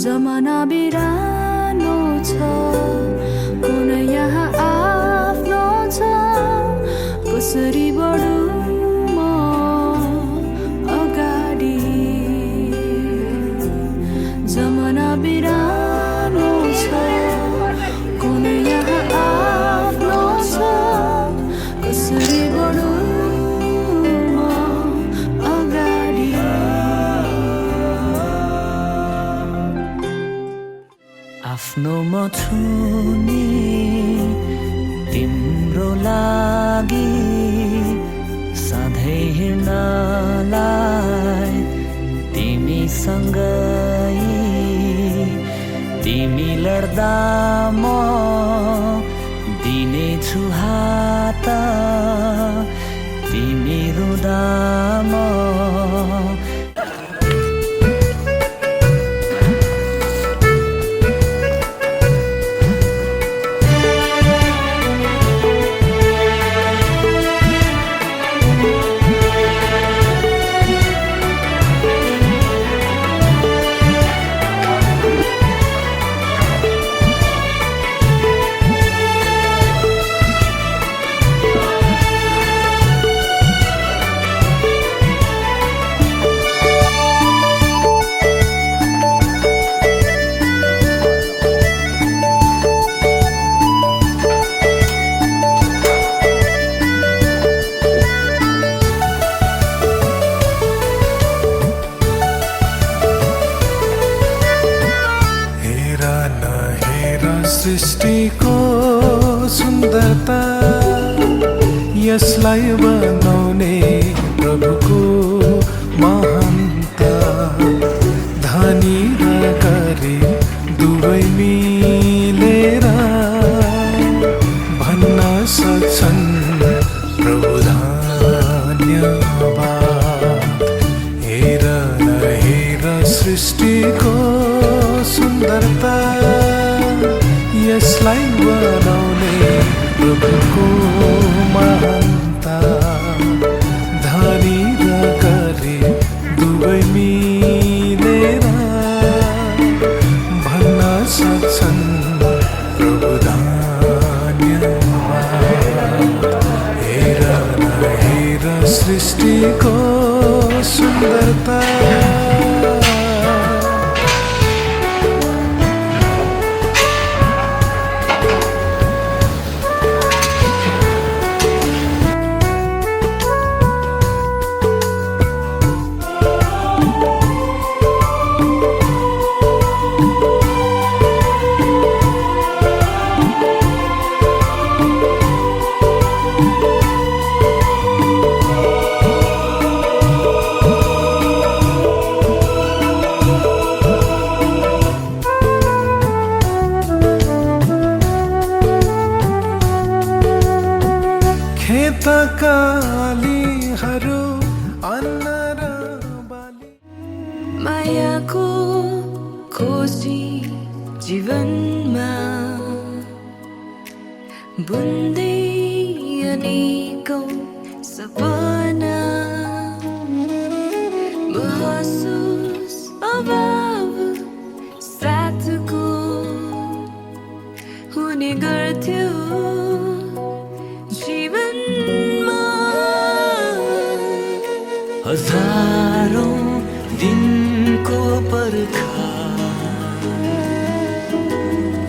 जमाना बिरानो छ, कुन यहाँ आफ्नो छ, कसरी बढौँ म अगाडि। जमाना बिरानो छ, कुन यहाँ आफ्नो छ, कसरी बढौँ म अगाडि। आफ्नो म छु नि तिम्रो लागि, सधैँ हिँड्नलाई तिमीसँगै। तिमी लड्दा म दिनेछु हात, तिमी रुँदा म सृष्टिको सुन्दरता, यसलाई बनाउने प्रभुको महानता। धनी र गरिब दुवै मिलेर भन्न सक्छन् प्रभु धन्यवाद। हेर न हेर सृष्टिको सुन्दरता, यसलाई बनाउने प्रभुको महानता। धनी र गरिब दुवै मिलेर भन्न सक्छन् प्रभु धन्यवाद। हेर न हेर सृष्टिको सुन्दरता। खेतका आलीहरू अन्न र बाली। मायाको खोजी जीवनमा बुन्दै अनेकौं सपना। महसुस अभाव साथको हुने गर्थ्यो जीवनमा। हजारौं दिनको पर्खा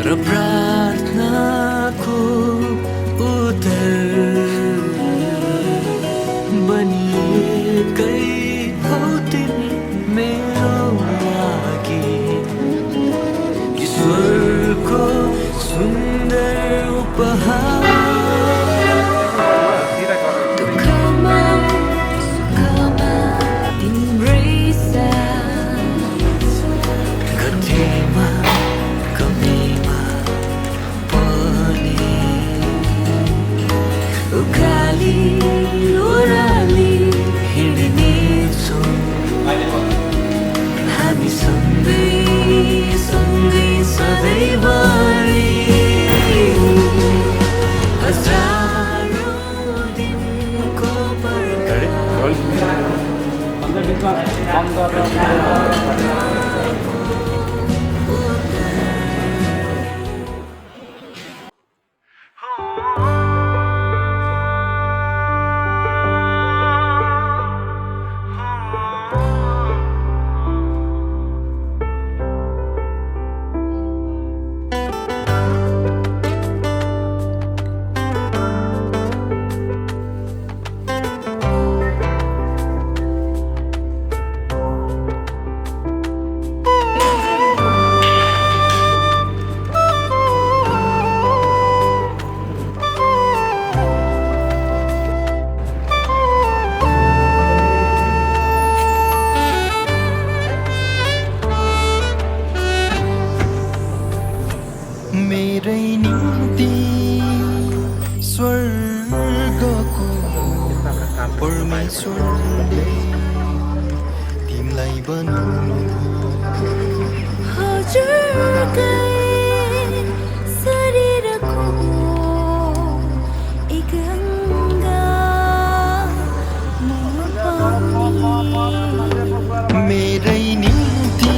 र प्रार्थनाको उत्तर बनिएकै हौ तिमी मेरो लागि। ईश्वरको सुन्दर उपहार। हामी सँगै सँगै सधैँभरि। हजारौं दिनको पर्खा स्वर्णले तिमीलाई बनाउनु हजुरकै शरीरको एक अङ्ग मेरै निम्ति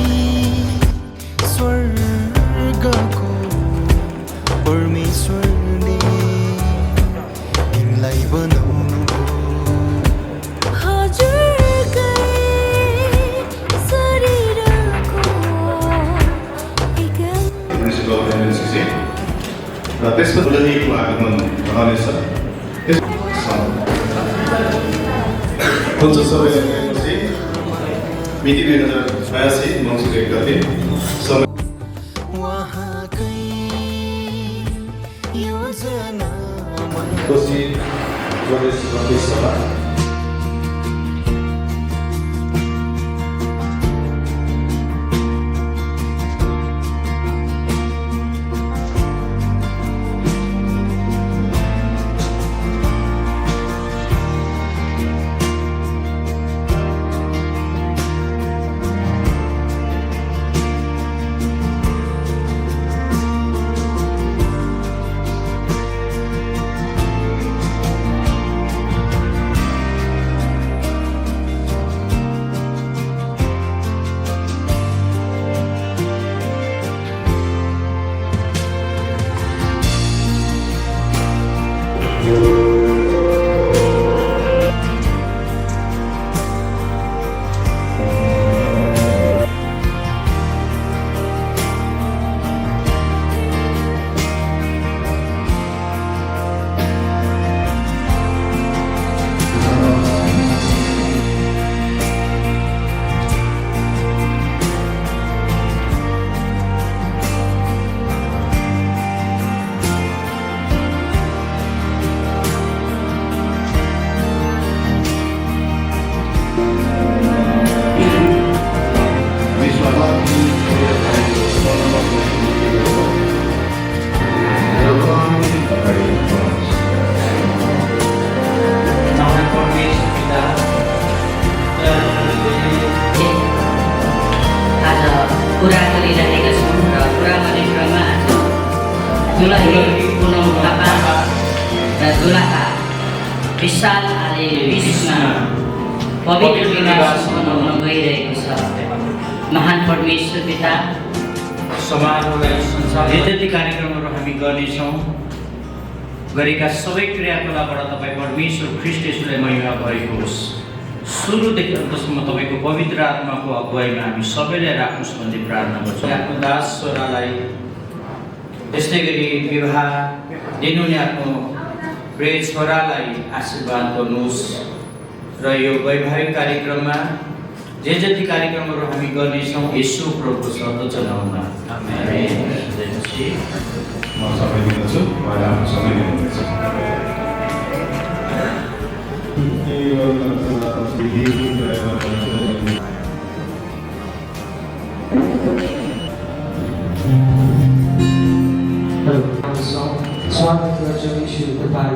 स्वर्गको परमेश्वरले तिमीलाई बनाउनु हजुरकै शरीरको एक Municipal Attendance Exam र त्यसपछि दुलहीको आगमन रहनेछ। हुन्छ सबैलाई गएपछि मिति 2082 मङ्सिर 1 गते समय उहाँकै योजनामा कोशी प्रदेश मन्त्री सभा कुरा गरिरहेका छौँ र कुरा गर्ने क्रममा दुलही पुनम थापा र दुलहा विशाल आले बिचमा पवित्र विवाह मनाउन गइरहेको छ। महान परमेश्वर पिता समारोहलाई संसार जति कार्यक्रमहरू हामी गर्नेछौँ गरेका सबै क्रियाकलापबाट तपाईँ परमेश्वर ख्रीष्ट येशूलाई महिमा भएको होस्। सुरुदेखि अन्तसम्म तपाईँको पवित्र आत्माको अगुवाईमा हामी सबैलाई राख्नुहोस् भन्ने प्रार्थना गर्छौँ। आफ्नो दास छोरालाई त्यस्तै गरी विवाह दिनुहुने आफ्नो प्रिय छोरालाई आशीर्वाद गर्नुहोस् र यो वैवाहिक कार्यक्रममा जे जति कार्यक्रमहरू हामी गर्नेछौँ यसो प्रभुको सर्वोच्च नाममा आमेन। म समय दिन्छु उहाँले आफ्नो समय दिनुहुनेछ। स्वागत गर्छु यीशु तपाईँ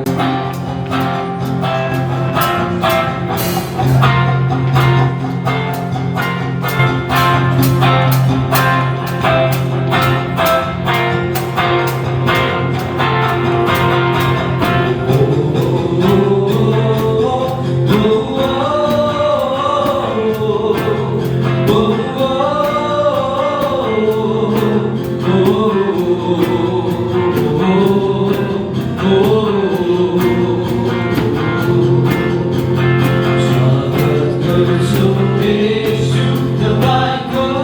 Yesu, the Bible,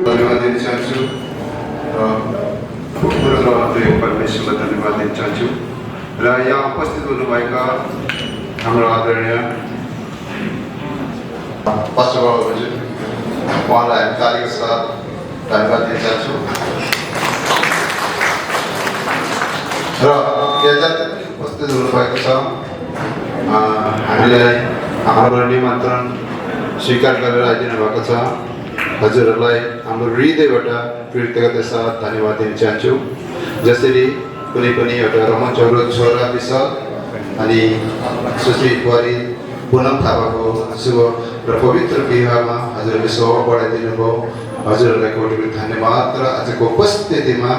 धन्यवाद दिन चाहन्छु परमेश्वरलाई धन्यवाद दिन चाहन्छु र यहाँ उपस्थित हुनुभएका हाम्रो आदरणीय पास्टर बाबुजी उहाँलाई हामी तालीको साथ धन्यवाद दिन चाहन्छु र यहाँ जति उपस्थित हुनुभएको छ हामीलाई हाम्रो निमन्त्रण स्वीकार गरेर आइदिनु भएको छ हजुरहरूलाई हाम्रो हृदयबाट कृतज्ञता साथ धन्यवाद दिन चाहन्छु जसरी कुनै पनि एउटा रमन चौरो छोरा विशाल अनि सुश्री बुहारी पुनम थापाको शुभ र पवित्र विवाहमा हजुरहरूले शोभा बढाइदिनु भयो हजुरहरूलाई कोटि कोटि धन्यवाद र आजको उपस्थितिमा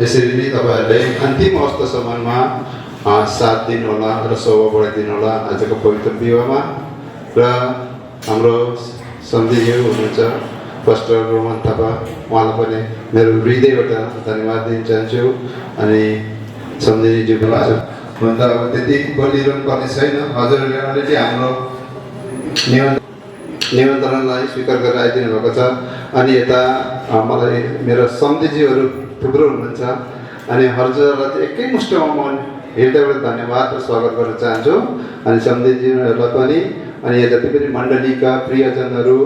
यसरी नै तपाईँहरूले अन्तिम अवस्थासम्ममा साथ दिनुहोला र शोभा बढाइदिनु होला आजको पवित्र विवाहमा र हाम्रो सम्झियो हुनुहुन्छ पास्टर रोमन थापा उहाँलाई पनि मेरो हृदयबाट धन्यवाद दिन चाहन्छु अनि सम्झिनेज्यू पनि छ भन्दा अब त्यति बोलिरहनु पर्ने छैन हजुरहरूले अलिकति हाम्रो निमन्त्रणलाई स्वीकार गरेर आइदिनु भएको छ अनि यता मलाई मेरो सम्झिज्यूहरू थुप्रो हुनुहुन्छ अनि हजुरहरूलाई चाहिँ एकै मुष्टमा म हृदयबाट धन्यवाद र स्वागत गर्न चाहन्छु अनि सम्झिज्यूहरूलाई पनि अनि यहाँ जति पनि मण्डलीका प्रियजनहरू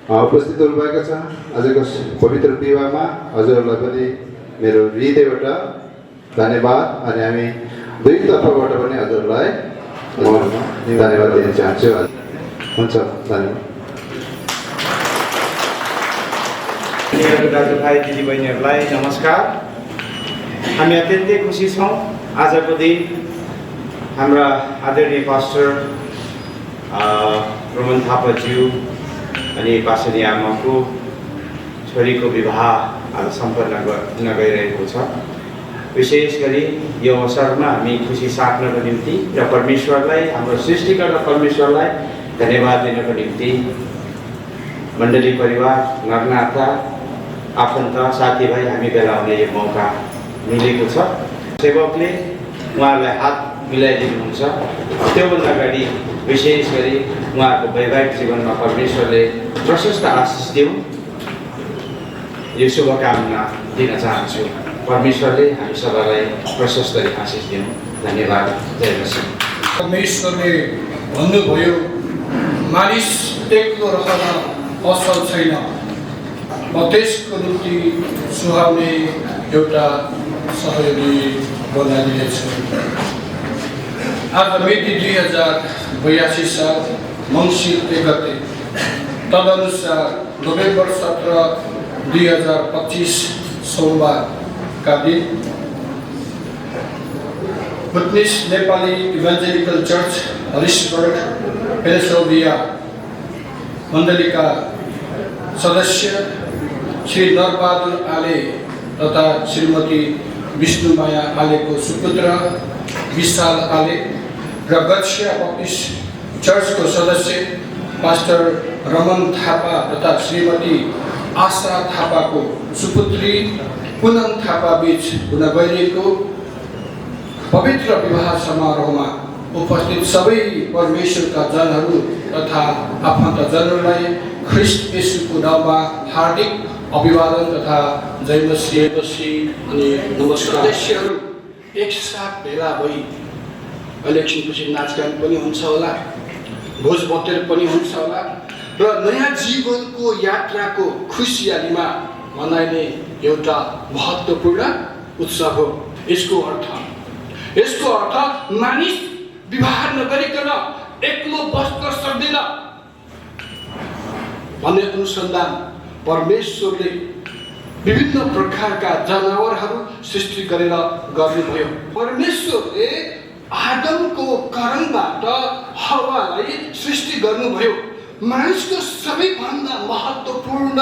उपस्थित हुनुभएको छ आजको पवित्र विवाहमा हजुरहरूलाई पनि मेरो हृदयबाट धन्यवाद अनि हामी दुई तर्फबाट पनि हजुरहरूलाई धन्यवाद दिन चाहन्छु हुन्छ धन्यवाद दाजुभाइ दिदीबहिनीहरूलाई नमस्कार हामी अत्यन्तै खुसी छौँ आजको दिन हाम्रा आदरणीय पास्टर रोमन थापाज्यू अनि पासनी आमाको छोरीको विवाह आज सम्पन्न गर्न गइरहेको छ विशेष गरी यो अवसरमा हामी खुसी साट्नको निम्ति र परमेश्वरलाई हाम्रो सृष्टिकर्ता परमेश्वरलाई धन्यवाद दिनको निम्ति मण्डली परिवार नग्नाता आफन्त साथीभाइ हामी भेला हुने यो मौका मिलेको छ सेवकले उहाँहरूलाई हात मिलाइदिनुहुन्छ त्योभन्दा अगाडि विशेष गरी उहाँहरूको वैवाहिक जीवनमा परमेश्वरले प्रशस्त आशिष दिउँ यो शुभकामना दिन चाहन्छु परमेश्वरले हामी सबैलाई प्रशस्त आशिष दिउँ धन्यवाद जय मसीह परमेश्वरले भन्नुभयो मानिस एक्लो रहन असल छैन म त्यसको निम्ति सुहाउने एउटा सहयोगी बनाइदिनेछु आज मिति 2082 साल मङ्सिर 1 गते तदनुसार नोभेम्बर 17 2025 सोमबारका दिन बुद्धिस्ट नेपाली इभान्जेलिकल चर्च हरिसबर्ग पेन्सिल्भेनिया मण्डलीका सदस्य श्री नरबहादुर आले तथा श्रीमती विष्णुमाया आलेको सुपुत्र विशाल आले र गच्छिया बप्टिस्ट चर्चको सदस्य पास्टर रमन थापा तथा श्रीमती आशा थापाको सुपुत्री पुनम थापा बीच हुन गइरहेको पवित्र विवाह समारोहमा उपस्थित सबै परमेश्वरका जनहरू तथा आफन्तजनहरूलाई ख्रिस्ट येशूको नाममा हार्दिक अभिवादन तथा जय मसीह अनि नमस्कार। सदस्यहरू एकसाथ भेला भई इलेक्सनपछि नाचगान पनि हुन्छ होला, भोज भतेर पनि हुन्छ होला र नयाँ जीवनको यात्राको खुसियालीमा मनाइने एउटा महत्त्वपूर्ण उत्सव हो। यसको अर्थ मानिस विवाह नगरिकन एक्लो बस्न सक्दैन भन्ने अनुसन्धान परमेश्वरले विभिन्न प्रकारका जनावरहरू सृष्टि गरेर गर्नुभयो। परमेश्वरले आदमको कर्मबाट हव्वालाई सृष्टि गर्नुभयो। मानिसको सबैभन्दा महत्त्वपूर्ण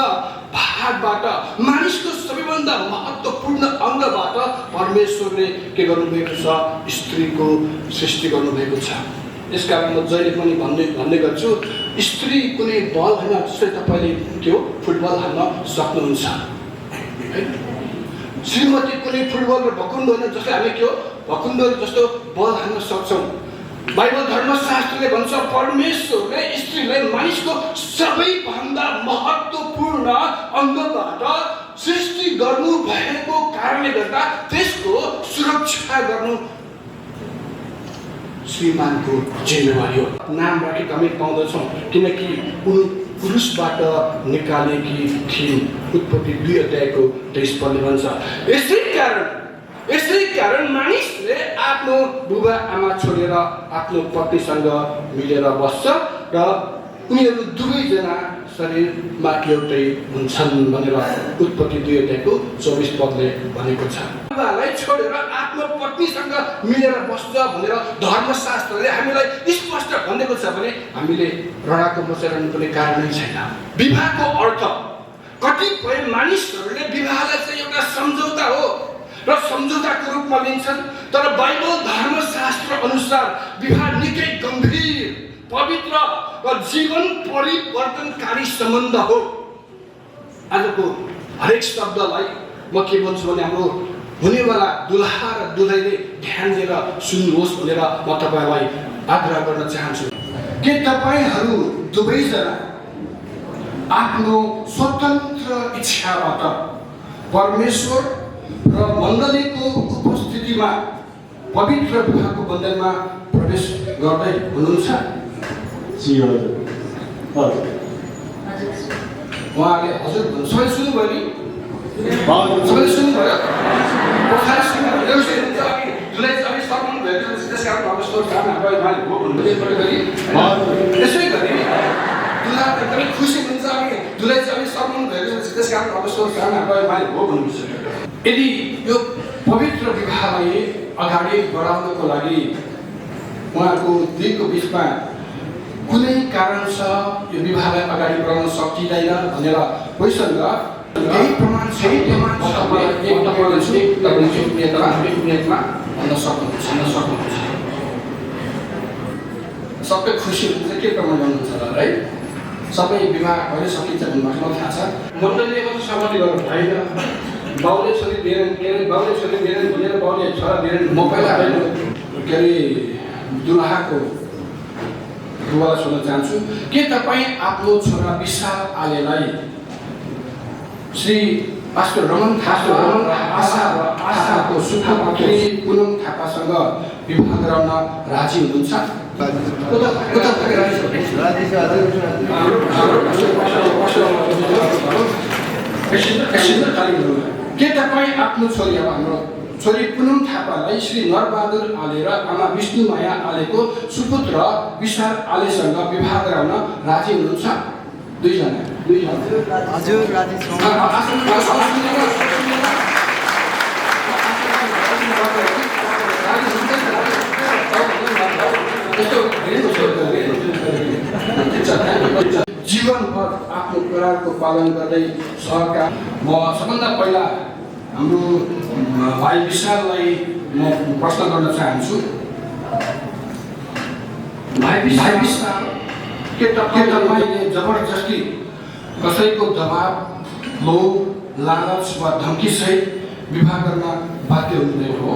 भागबाट, मानिसको सबैभन्दा महत्त्वपूर्ण अङ्गबाट परमेश्वरले के गर्नुभएको छ? स्त्रीको सृष्टि गर्नुभएको छ। यसकारण म जहिले पनि भन्ने गर्छु, स्त्री कुनै बल होइन जस्तै तपाईँले के हो फुटबल हान्न सक्नुहुन्छ है। श्रीमती कुनै फुटबल र भकुण्डो होइन जस्तै हामी के हो भकुण्डो जस्तो बल हान्न सक्छौँ। बाइबल धर्मशास्त्रले भन्छ परमेश्वरले स्त्रीलाई मानिसको सबैभन्दा महत्त्वपूर्ण अङ्गबाट सृष्टि गर्नु भएको कारणले गर्दा त्यसको सुरक्षा गर्नु श्रीमानको जिम्मेवारी हो। नाम राखेको हामी पाउँदछौँ किनकि उनी पुरुषबाट निकालेकी थिइन्। उत्पत्ति 2 अध्यायको 23 पदले भन्छ। यसै कारण मानिसले आफ्नो बुबा आमा छोडेर आफ्नो पत्नीसँग मिलेर बस्छ र उनीहरू दुवैजना शरीरमा एउटै हुन्छन् भनेर उत्पत्ति 2 अध्यायको 24 पदले भनेको छ। बुबालाई छोडेर आफ्नो पत्नीसँग मिलेर बस्छ भनेर धर्मशास्त्रले हामीलाई स्पष्ट भनेको छ भने हामीले रडाको बचाइरहनु कुनै कारणै छैन। विवाहको अर्थ कतिपय मानिसहरूले विवाहलाई चाहिँ एउटा सम्झौता हो र सम्झौताको रूपमा लिन्छन्, तर बाइबल धर्मशास्त्र अनुसार विवाह निकै गम्भीर, पवित्र र जीवन परिवर्तनकारी सम्बन्ध हो। आजको हरेक शब्दलाई म के भन्छु भने हाम्रो हुनेवाला दुलहा र दुलहीले ध्यान दिएर सुन्नुहोस् भनेर म तपाईँलाई आग्रह गर्न चाहन्छु। के तपाईँहरू दुवैजना आफ्नो स्वतन्त्र इच्छाबाट परमेश्वर र मण्डलीको उपस्थितिमा पवित्र विवाहको बन्धनमा प्रवेश गर्दै हुनुहुन्छ? उहाँले हजुर सबै सुन्नुभयो नि? सबैले सुन्नुभयो? त्यसै गरी दुलहा एकदमै खुसी हुन्छ अनि दुलै चाहिँ सर्मन भएको छ, त्यस कारण अब सोचान मालिक हो भन्नु सक्यो। यदि यो पवित्र विवाहलाई अगाडि बढाउनको लागि उहाँको दुईको बिचमा कुनै कारण छ यो विवाहलाई अगाडि बढाउन सकिँदैन भनेर कोहीसँग यही प्रमाण भन्न सक्नुहुन्छ। सबै खुसी हुन्छ के प्रमाण गर्नुहुन्छ होला है? सबै विवाह कहिले सकिन्छ भन्ने मलाई थाहा छ। मण्डलीले मात्र सहमति गर्नु होइन, बाउले छोरी दिएन भनेर बाउले छोरा दिएन। म पहिला के अरे दुलहाको बुबालाई सोध्न चाहन्छु, के तपाईँ आफ्नो छोरा विशाल आलेलाई श्री पास्टर रमन आशाको सुपुत्री पुनम थापासँग विवाह गराउन राजी हुनुहुन्छ? के तपाईँ आफ्नो छोरी अब हाम्रो छोरी पुनम थापालाई श्री नरबहादुर आले र आमा विष्णुमाया आलेको सुपुत्र विशाल आलेसँग विवाह गराउन राजी हुनुहुन्छ? दुईजना हजुर राजी छौँ। जीवनभर आफ्नो करारको पालन गर्दै सहकार। म सबभन्दा पहिला हाम्रो भाइ विशाललाई म प्रश्न गर्न चाहन्छु। भाइ विशाल, के तपाईँले जबरजस्ती कसैको दबाब, लोभ, लालच वा धम्कीसहित विवाह गर्न बाध्य हुनुभएको हो?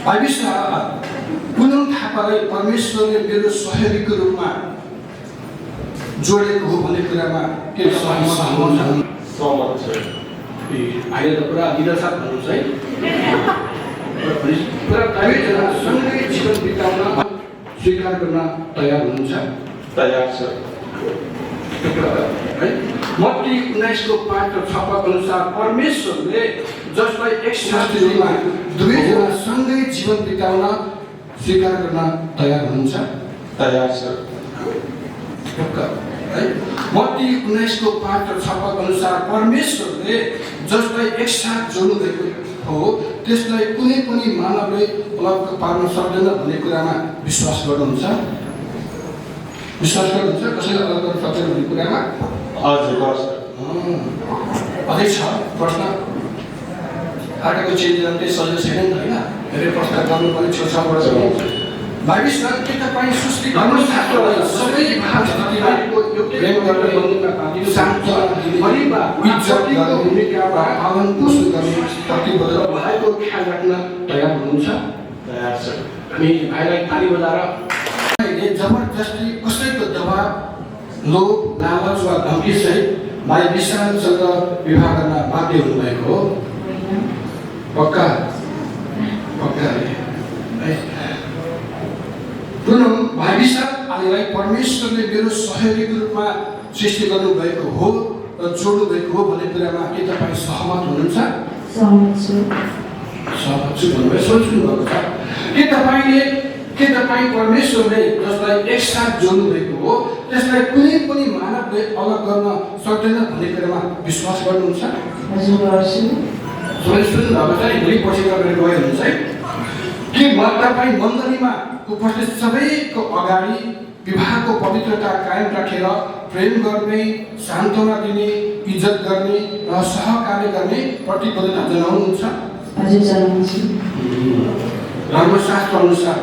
भाइविश्व पुनम थापालाई परमेश्वरले मेरो सहयोगीको रूपमा जोडेको हो भन्ने कुरामा के सहमत छ? अहिले त पुरा निराशा भन्नुहुन्छ है। सँगै जीवन बिताउन स्वीकार गर्न तयार हुनुहुन्छ? तयार छ। मत्ती 19:5-6 अनुसार परमेश्वरले जसलाई एक साथीमा दुवैजना सँगै जीवन बिताउन स्वीकार गर्न तयार हुनुहुन्छ? तयार छ। मत्ती 19:5-6 अनुसार परमेश्वरले जसलाई एकसाथ जोड्नु भएको हो त्यसलाई कुनै पनि मानवले अलग पार्न सक्दैन भन्ने कुरामा विश्वास गर्नुहुन्छ? विश्वास गर्नुहुन्छ कसैले अलग गर्न सक्दैन भन्ने कुरामा? हजुर गर्छ। अझै छ प्रश्न? आटाको चेन्ज जान्दै सजिलो छैन नि त होइन? धेरै प्रश्न गर्नुपर्ने छेउछाउबाट भाइविश्व के तपाईँ सृष्टि धर्मशास्त्रलाई सबै भागमा प्रेम गर्ने शान्त परिवार इज्जतको भूमिकामा पालन पोषण गर्ने प्रतिबद्ध भएको ख्याल राख्न तयार हुनुहुन्छ? तयार छ। हामी भाइलाई ताली बजाएर जबरजस्ती कसैको दबाव लोभ लालच वा धम्की सहित भाइ विशालसँग विवाह गर्न बाध्य हुनुभएको हो? पक्का? पक्का है। पुनः भाइ विशाल आदिलाई परमेश्वरले मेरो सहयोगीको रूपमा सृष्टि गर्नुभएको हो र जोड्नु भएको हो भन्ने कुरामा के तपाईँ सहमत हुनुहुन्छ? सहमत छु। सहमत छु भन्नुभयो, सोच्नु भएको छ। के तपाईँ परमेश्वरले जसलाई एकसाथ जोड्नु भएको हो त्यसलाई कुनै पनि मानवले अलग गर्न सक्दैन भन्ने कुरामा विश्वास गर्नुहुन्छ? हजुर गर्छु। सुन्नु भएको छ नि, भोलि पछि गरेर गयो हुन्छ है। के तपाईँ मण्डलीमा उपस्थित सबैको अगाडि विवाहको पवित्रता कायम राखेर प्रेम गर्ने, सान्त्वना दिने, इज्जत गर्ने र सहकार्य गर्ने प्रतिबद्धता जनाउनुहुन्छ? हजुर जनाउँछु। धर्मशास्त्र अनुसार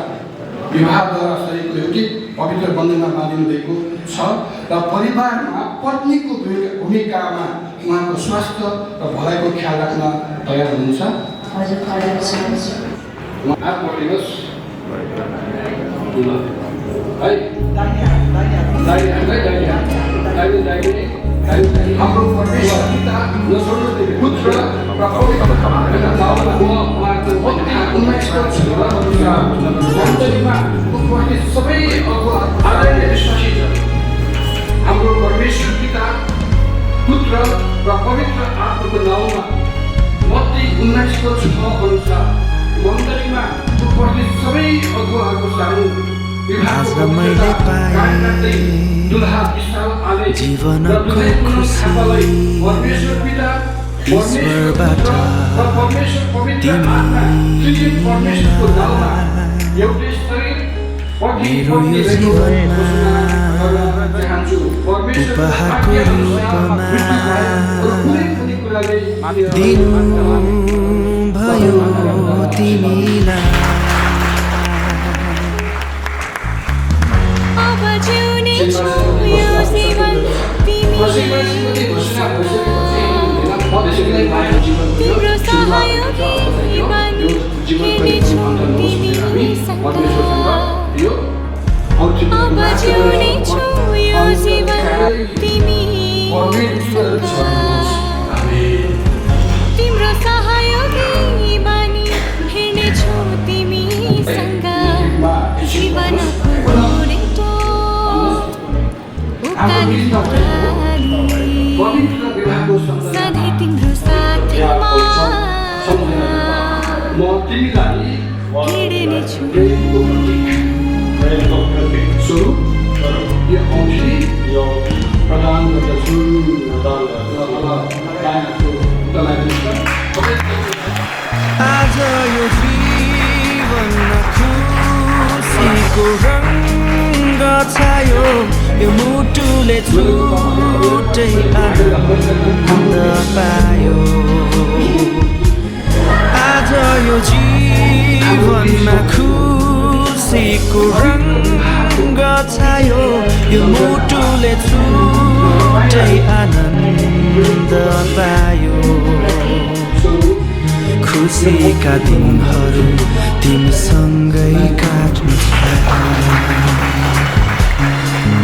विवाहद्वारा शरीरको एउटै पवित्र बन्धनमा बाँधिनु भएको छ र परिवारमा पत्नीको भूमिकामा उहाँको स्वास्थ्य र भलाइको ख्याल राख्न तयार हुनुहुन्छ? हजुर तयार छु। हाम्रो परमेश्वर पिता पुत्र र पवित्र नाममा उहाँको मण्डलीमा उपस्थित सबै आदरणीय विश्वासी छन्। हाम्रो परमेश्वर पिता पुत्र र पवित्र आत्माको नाममा मत्ती 19:6 अनुसार मण्डलीमा उपस्थित सबै अगुवाहरूको सामु आज मैले पाएँ जीवनको खुसी ईश्वरबाट मेरो यो जीवनमा उपहारको रूपमा दिनु भयो तिमीलाई। तिम्रो सहयोगी बनी हिँड्नेछु तिमीसँग। अब जिउनेछु यो जीवन तिमीसँग। तिम्रो सहयोगी बनी हिँड्नेछु तिमीसँग। जीवनको गोरेटो सधैँ तिम्रो साथमा हिँड्नेछु। प्रदान गर्दछु। आज यो जीवनमा खुसीको रङ्ग छायो, यो मुटुले छुट्टै आनन्द पायो। आज यो जीवनमा खुसीको रङ्ग छायो, यो मुटुले छुट्टै आनन्द पायो। खुसीका दिनहरू तिमीसँगै काट्नु छ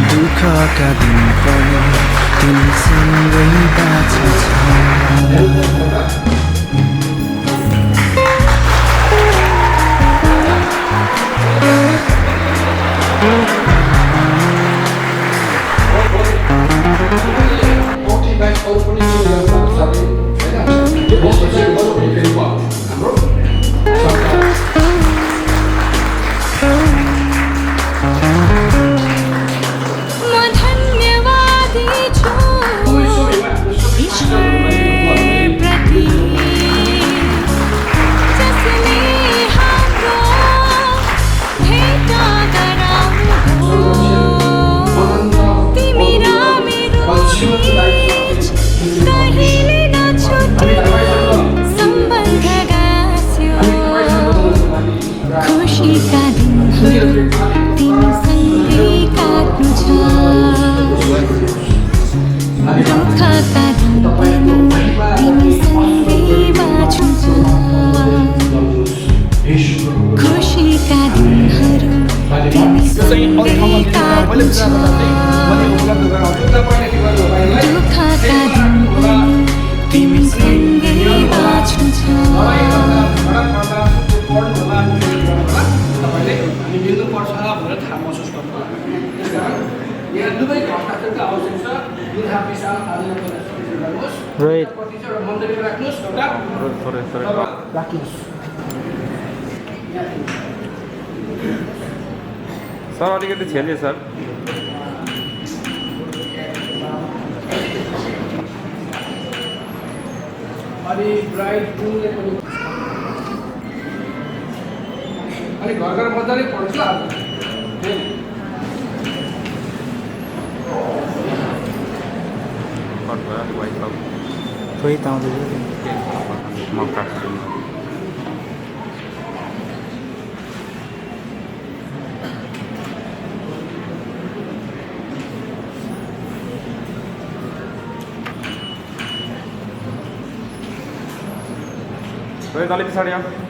दुःखका दिन पनि तिमीसँगै बाँच्नु छ सर अलिकति छेल्यो सर अनि ब्राइड ग्रुमले पनि अनि घर घर मजाले पढ्छ खोइ त आउँदैछ म काट्छु खोइ तले पछाडि आऊ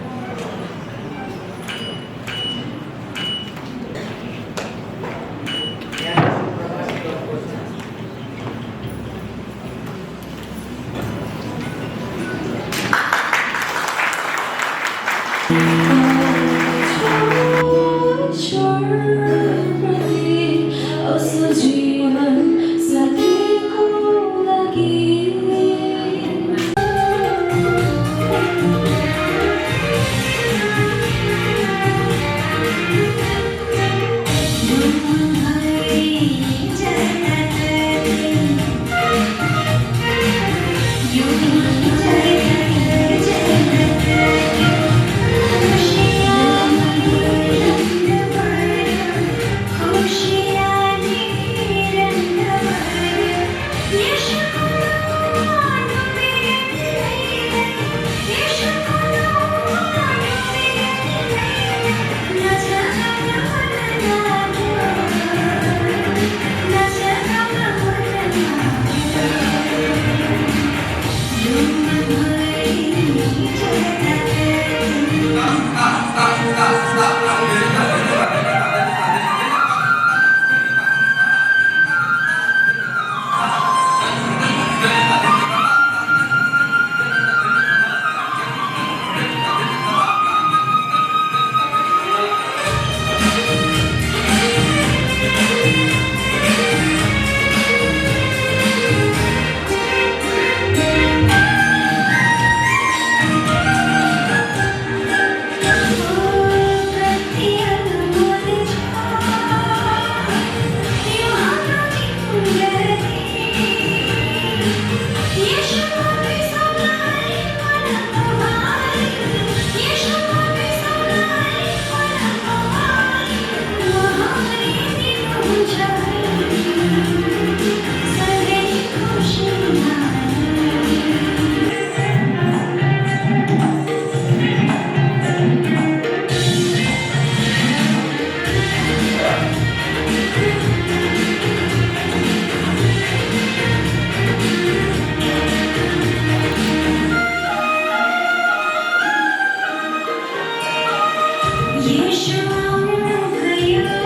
यीशु आउनुभयो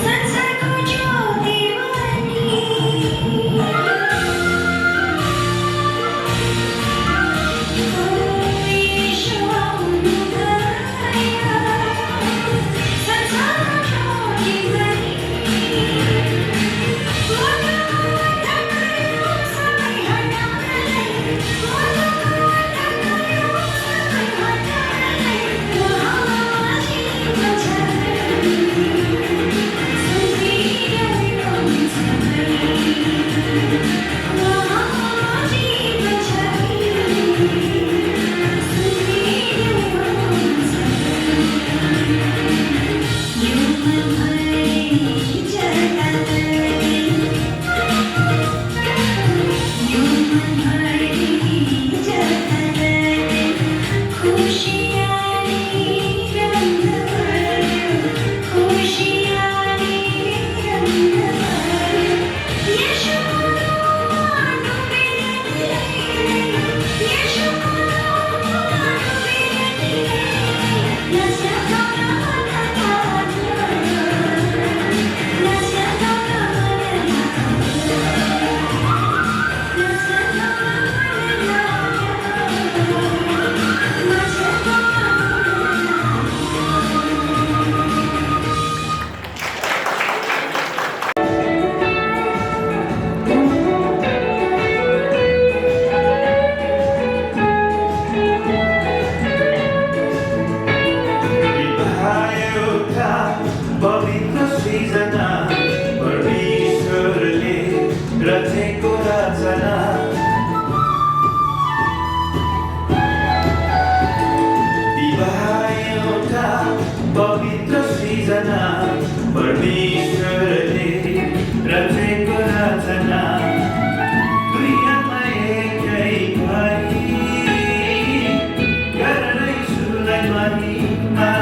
संसारको ज्योति बनी यीशु आउनुभयो संसारको ज्योति बनी पवित्र सृजना परमेश्वरले रचेको रचना विवाह एउटा पवित्र सृजना परमेश्वरले रचेको रचना दुई आत्मा एकै भई गर्दै सुलाई महिमा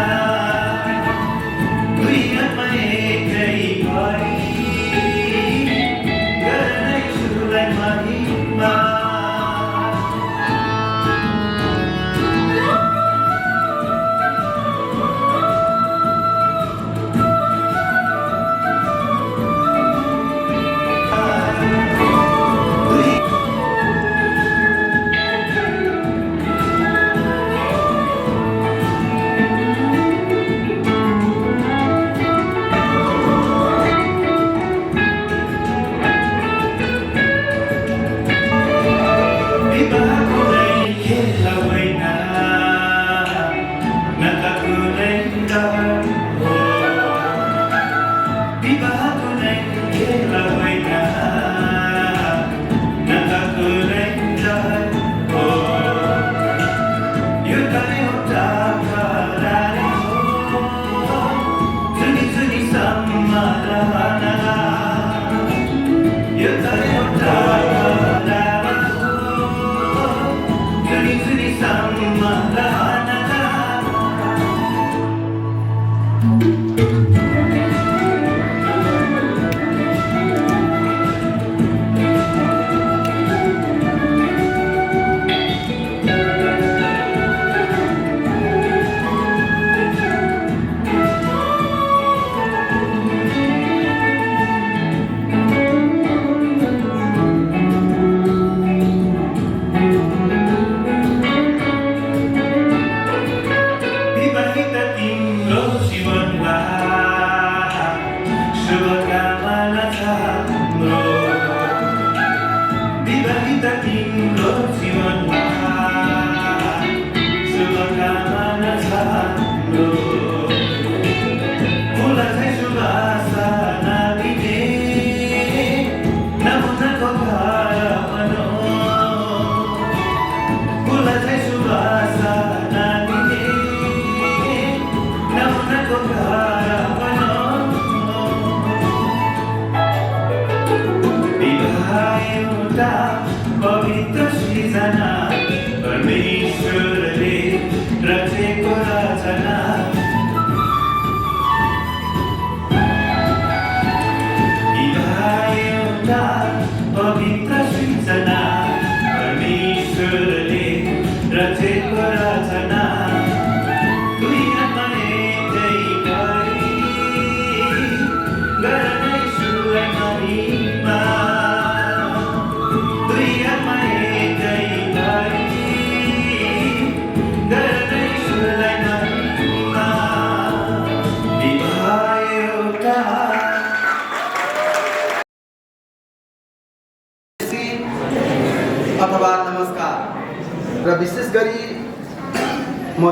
Namo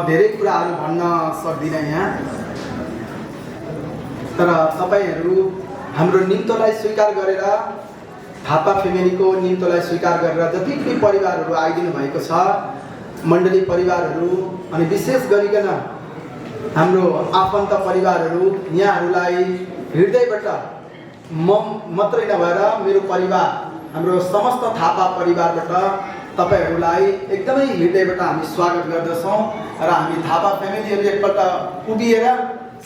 धेरै कुराहरू भन्न सक्दिनँ यहाँ, तर तपाईँहरू हाम्रो निम्तोलाई स्वीकार गरेर, थापा फ्यामिलीको निम्तोलाई स्वीकार गरेर जति पनि परिवारहरू आइदिनु भएको छ, मण्डली परिवारहरू अनि विशेष गरिकन हाम्रो आफन्त परिवारहरू, यहाँहरूलाई हृदयबाट म मात्रै नभएर मेरो परिवार, हाम्रो समस्त थापा परिवारबाट तपाईँहरूलाई एकदमै हृदयबाट हामी स्वागत गर्दछौँ र हामी थापा फ्यामिलीहरू एकपल्ट उभिएर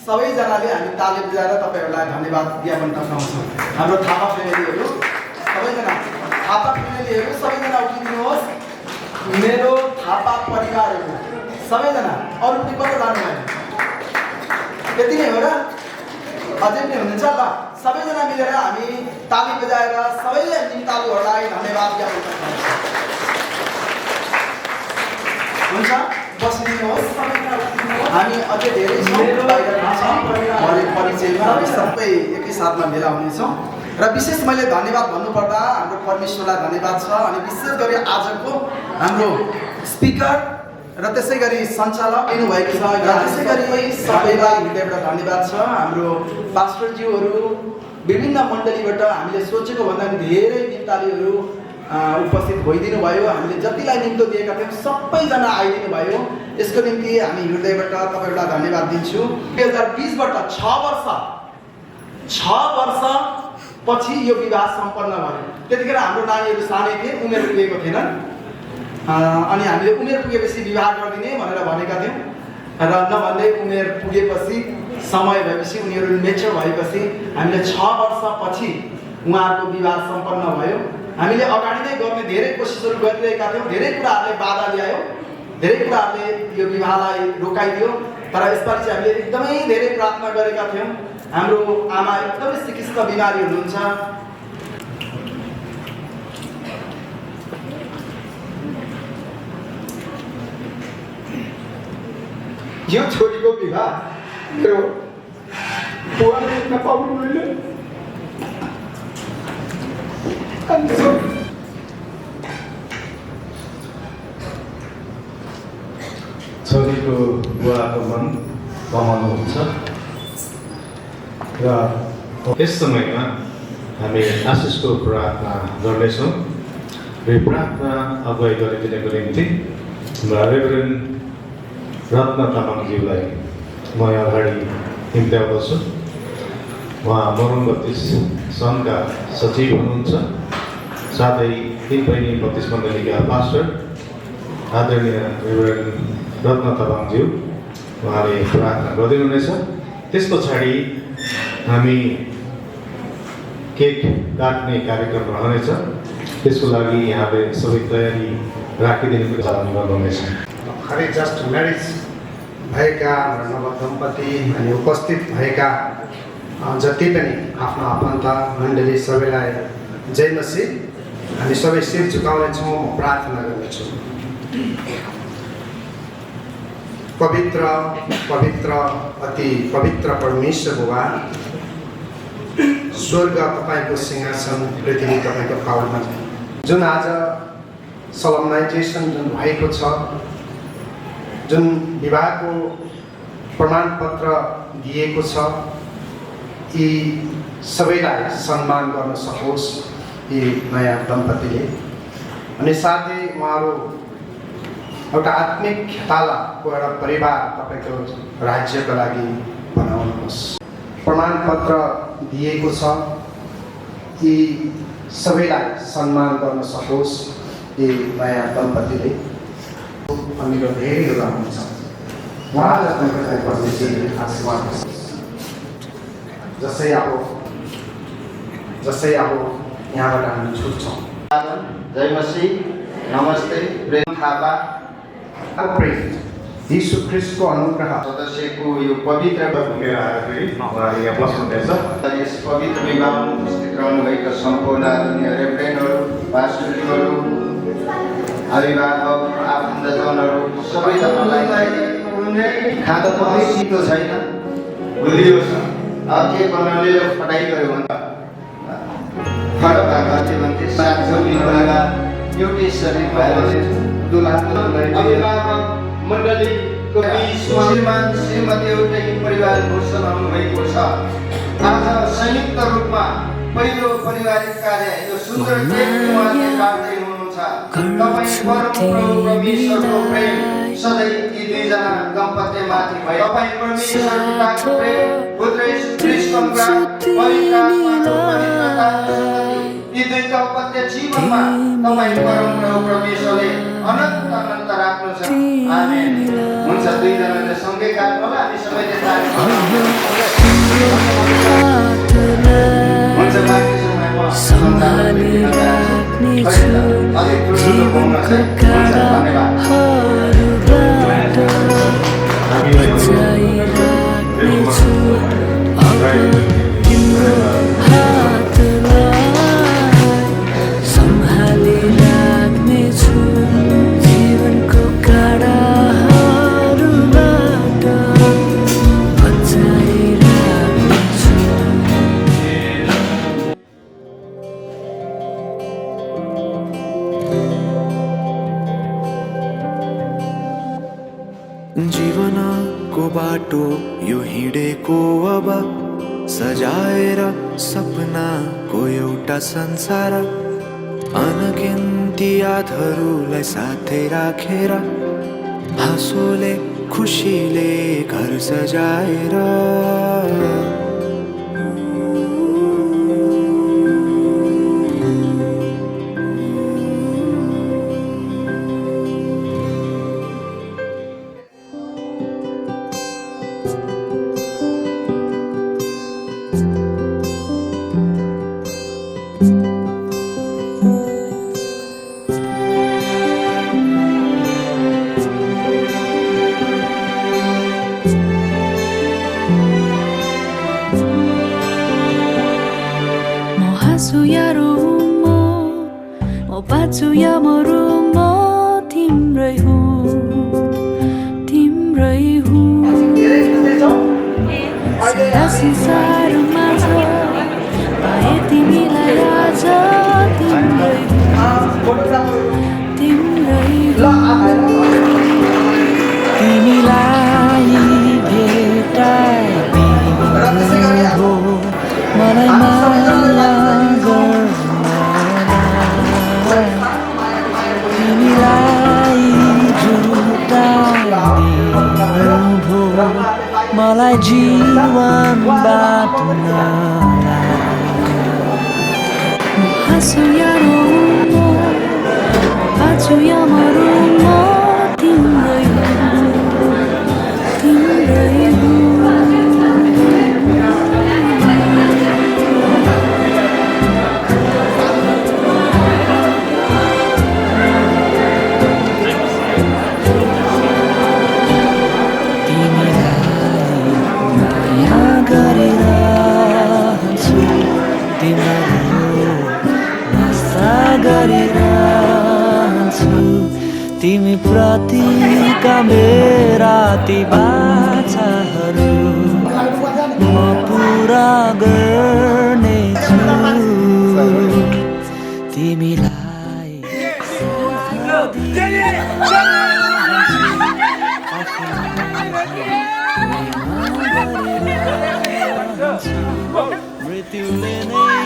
सबैजनाले हामी ताली बजाएर तपाईँहरूलाई धन्यवाद ज्ञापन गर्छौँ। हाम्रो थापा फ्यामिलीहरू सबैजना, थापा फ्यामिलीहरू सबैजना उठिदिनुहोस्। मेरो थापा परिवारहरू सबैजना, अरू पनि कता जानुभयो? यति नै हो र? अझै पनि हुनुहुन्छ ल? सबैजना मिलेर हामी ताली बजाएर सबै निम्तालुहरूलाई धन्यवाद ज्ञापन गर्छौँ। हुन्छ, बसिदिनुहोस्। हामी अझै धेरै परिचयमा हामी सबै एकैसाथमा भेला हुनेछौँ र विशेष मैले धन्यवाद भन्नुपर्दा हाम्रो परमेश्वरलाई धन्यवाद छ, अनि विशेष गरी आजको हाम्रो स्पिकर र त्यसै गरी सञ्चालक दिनुभएको छ र त्यसै गरी सबैलाई हृदयबाट धन्यवाद छ। हाम्रो पास्टरज्यूहरू विभिन्न मण्डलीबाट हामीले सोचेको भन्दा पनि धेरै निम्तालीहरू उपस्थित भइदिनु भयो। हामीले जतिलाई निम्तो दिएका थियौँ सबैजना आइदिनु भयो। यसको निम्ति हामी हृदयबाट तपाईँहरूलाई धन्यवाद दिन्छु। 2020बाट 6 वर्ष पछि यो विवाह सम्पन्न भयो। त्यतिखेर हाम्रो नानीहरू सानै थिए, उमेर पुगेको थिएन, अनि हामीले उमेर पुगेपछि विवाह गरिदिने भनेर भनेका थियौँ र नभन्दै उमेर पुगेपछि, समय भएपछि, उनीहरू मेच्योर भएपछि हामीले 6 वर्षपछि उहाँहरूको विवाह सम्पन्न भयो। हामीले अगाडि नै गर्ने धेरै कोसिसहरू गरिरहेका थियौँ, धेरै कुराहरूले बाधा ल्यायो, धेरै कुराहरूले यो विवाहलाई रोकाइदियो, तर यसपालि चाहिँ हामीले एकदमै धेरै प्रार्थना गरेका थियौँ। हाम्रो आमा एकदमै सिकिस्त बिमारी हुनुहुन्छ, यो छोरीको विवाह मेरो बुवाले नपाउनु मैले छोरीको बुवाको मन कमाउनुहुन्छ र यस समयमा हामी आशिषको प्रार्थना गर्नेछौँ र प्रार्थना अगुवाई गरिदिनको निम्ति रेभरेन्ड रत्न तामाङज्यूलाई म अगाडि निम्त्याउँदछु। उहाँ मोरङ बत्तिस सङ्घका सचिव हुनुहुन्छ, साथै 3 बहिनी बत्तिस मण्डलीका पास्टर आदरणीय रेभरेन्ड रत्न तामाङज्यू उहाँले प्रार्थना गरिदिनुहुनेछ। त्यस पछाडि हामी केक काट्ने कार्यक्रम रहनेछ, त्यसको लागि यहाँले सबै तयारी राखिदिनुको चालन गर्नुहुनेछ। खरै जस्ट म्यारिज भएका नवदम्पति अनि उपस्थित भएका जति पनि आफ्नो आफन्त मण्डली सबैलाई जय मसीह। हामी सबै शिर झुकाउनेछौँ, म प्रार्थना गर्नेछु। पवित्र पवित्र अति पवित्र परमेश्वर बुबा, स्वर्ग तपाईँको सिंहासन, पृथ्वी तपाईँको पावरमा, जुन आज सोलमनाइजेसन जुन भएको छ, जुन विवाहको प्रमाणपत्र दिएको छ, यी सबैलाई सम्मान गर्न सकोस् यी नयाँ दम्पतिले, अनि साथै उहाँहरू एउटा आत्मिक खेतालाको एउटा परिवार तपाईँको राज्यको लागि बनाउनुहोस्। प्रमाणपत्र दिएको छ, यी सबैलाई सम्मान गर्न सकोस् यी नयाँ दम्पतिले। हामीको धेरै कुरा हुन्छ, उहाँलाई तपाईँलाई परमेश्वरले आशीर्वाद दिनुहोस्। जसै अब यहाँबाट हामी छुट्छौँ। जय मसीह, नमस्ते। प्रेम थापा, प्रेम यीशु ख्रिस्टको अनुग्रह सदस्यको यो पवित्र भूमिका आएपछि उहाँले यहाँ बस्नुहुनेछ। यस पवित्र विवाहमा उपस्थित रहनुभएका सम्पूर्ण आदरणीय रेभरेन्डहरू, पास्टरज्यूहरू, अभिभावक, आफन्तजनहरू सबैजनालाई खाँदा पनि सिधो छैन, भुलियोस्। के गर्नाले फटाइ गयो भने फरक भएका थियो भने साथी एउटै शरीर भएर दुलाको अभिभावक मण्डलीको को बिचमा श्रीमान श्रीमती एउटै परिवार घोषणा हुनुभएको छ। आज संयुक्त रूपमा पहिलो पारिवारिक कार्य यो सुन्दर केक उहाँले काट्दै हुनुहुन्छ। तपाईँ परमप्रभु परमेश्वरको प्रेम सधैँ यी दुईजना दम्पत्तिमाथि भयो। तपाईँ परमेश्वर पिताको प्रेम, पुत्र येशू ख्रीष्टका पवित्र आत्माको पवित्रता यी दुई दम्पत्ति जीवनमा तपाईँ परमप्रभु परमेश्वरले अनन्त अनन्त राख्नुहुन्छ। आमेन। हुन्छ, दुईजनाले सँगै गाउँ होला, हामी सबैले ताली हुन्छ। बाँकी समयमा सम्हाली राख्नेछु जीवनको काँडाहरूबाट बचाइराख्नेछु अब तिम्रो हातलाई सम्हाली राख्नेछु जीवनको काँडाहरूबाट बचाइराख्नेछु। जीवनको बाटो यो हिँडेको अब सजाएर सपनाको एउटा संसार अनगिन्ती यादहरूलाई साथै राखेर हाँसोले खुसीले घर सजाएर बाँच्छु या मरु म तिम्रै हुँ सदा संसारमा छ पाए तिमीलाई आज तिम्रै तिमीलाई भेटाइ हो मलाई माया मलाई जीवन बाँड्नलाई हाँसु या रोऊँ बाँचु या मरौँ म तिम्रै तिमी प्रतिका मेरा ती बाछाहरू म पुरा गर्नेछु तिमीलाई मृत्युले नै